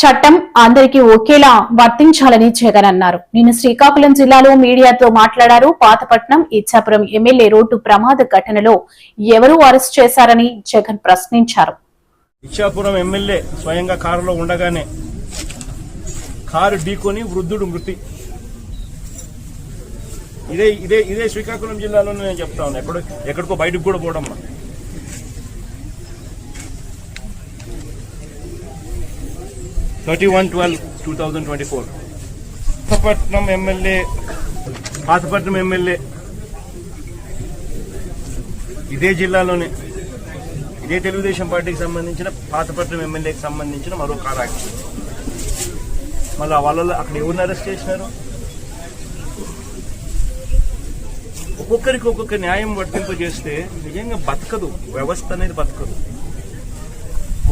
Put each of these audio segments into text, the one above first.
చట్టం అందరికీ ఒకేలా వర్తించాలని జగన్ అన్నారు. నిన్న శ్రీకాకుళం జిల్లాలో మీడియాతో మాట్లాడారు. పాతపట్నం ఇచ్చాపురం ఎమ్మెల్యే రోడ్డు ప్రమాద ఘటనలో ఎవరు అరెస్ట్ చేశారని జగన్ ప్రశ్నించారు. ఇచ్చాపురం ఎమ్మెల్యే స్వయంగా కారులో ఉండగానే కారు ఢీకొని వృద్ధుడు మృతి. ఇదే శ్రీకాకుళం జిల్లాలోనే నేను చెప్తా ఉన్నా. ఎక్కడికో బయటకు కూడా పోవడం. 31/12/2024 పాతపట్నం ఎమ్మెల్యే ఇదే జిల్లాలోనే ఇదే తెలుగుదేశం పార్టీకి సంబంధించిన పాతపట్నం ఎమ్మెల్యేకి సంబంధించిన మరో కార్ యాక్సిడెంట్. మళ్ళీ వాళ్ళలో అక్కడ ఎవరిని అరెస్ట్ చేసినారు? ఒక్కొక్కరికి ఒక్కొక్క న్యాయం వర్తింపజేస్తే నిజంగా బతకదు, వ్యవస్థ అనేది బతకదు.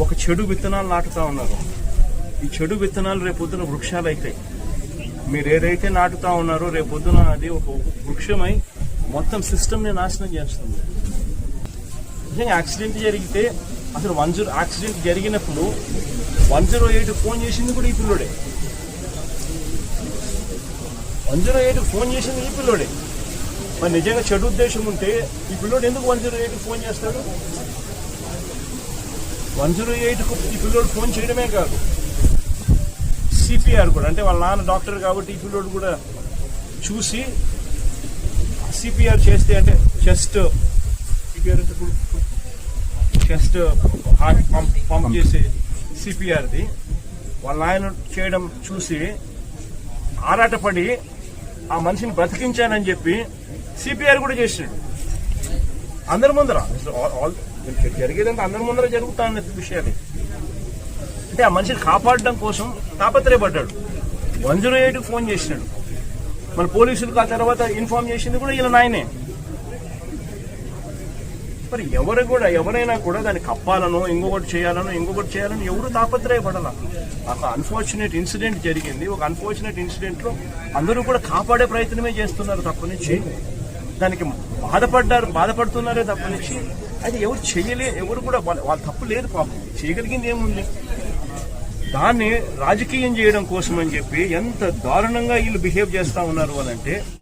ఒక చెడు విత్తనాలు నాటుతా ఉన్నారు. ఈ చెడు విత్తనాలు రేపొద్దున వృక్షాలు అవుతాయి. మీరు ఏదైతే నాటుతా ఉన్నారో రేపొద్దున అది ఒక వృక్షమై మొత్తం సిస్టమ్ని నాశనం చేస్తుంది. నిజంగా యాక్సిడెంట్ జరిగితే అసలు యాక్సిడెంట్ జరిగినప్పుడు 108 ఫోన్ చేసింది కూడా ఈ పిల్లోడే. 108 ఫోన్ చేసింది ఈ పిల్లోడే. మరి నిజంగా చెడు ఉద్దేశం ఉంటే ఈ పిల్లోడు ఎందుకు 108 ఫోన్ చేస్తాడు? 108కు ఈ పిల్లోడు ఫోన్ చేయడమే కాదు, సిపిఆర్ కూడా, అంటే వాళ్ళ నాన్న డాక్టర్ కాబట్టి ఈ పిల్లోడు కూడా చూసి సిపిఆర్ చేస్తే, అంటే చెస్ట్ హార్ట్ పంప్ చేసే సిపిఆర్ది వాళ్ళ నాయన చేయడం చూసి ఆరాటపడి ఆ మనిషిని బ్రతికించానని చెప్పి సిపిఆర్ కూడా చేసినాడు అందరి ముందర. జరిగేదంతా అందరి ముందర జరుగుతా ఉన్న విషయాలు. అంటే ఆ మనిషిని కాపాడడం కోసం తాపత్రయపడ్డాడు. 108కి ఫోన్ చేసినాడు. మన పోలీసులకు ఆ తర్వాత ఇన్ఫార్మ్ చేసింది కూడా ఈయన నాయనే. మరి ఎవరైనా కూడా దాన్ని కప్పాలనో ఇంకొకటి చేయాలనో ఎవరు తాపత్రయపడాల. ఒక అన్ఫార్చునేట్ ఇన్సిడెంట్ జరిగింది. ఒక అన్ఫార్చునేట్ ఇన్సిడెంట్ లో అందరూ కూడా కాపాడే ప్రయత్నమే చేస్తున్నారు తప్పనిచ్చి, దానికి బాధపడుతున్నారే తప్పనిచ్చి అది ఎవరు కూడా వాళ్ళ తప్పు లేదు. పాపం చేయగలిగింది ఏముంది? దాన్ని రాజకీయం చేయడం కోసం అని చెప్పి ఎంత దారుణంగా వీళ్ళు బిహేవ్ చేస్తా ఉన్నారు అనంటే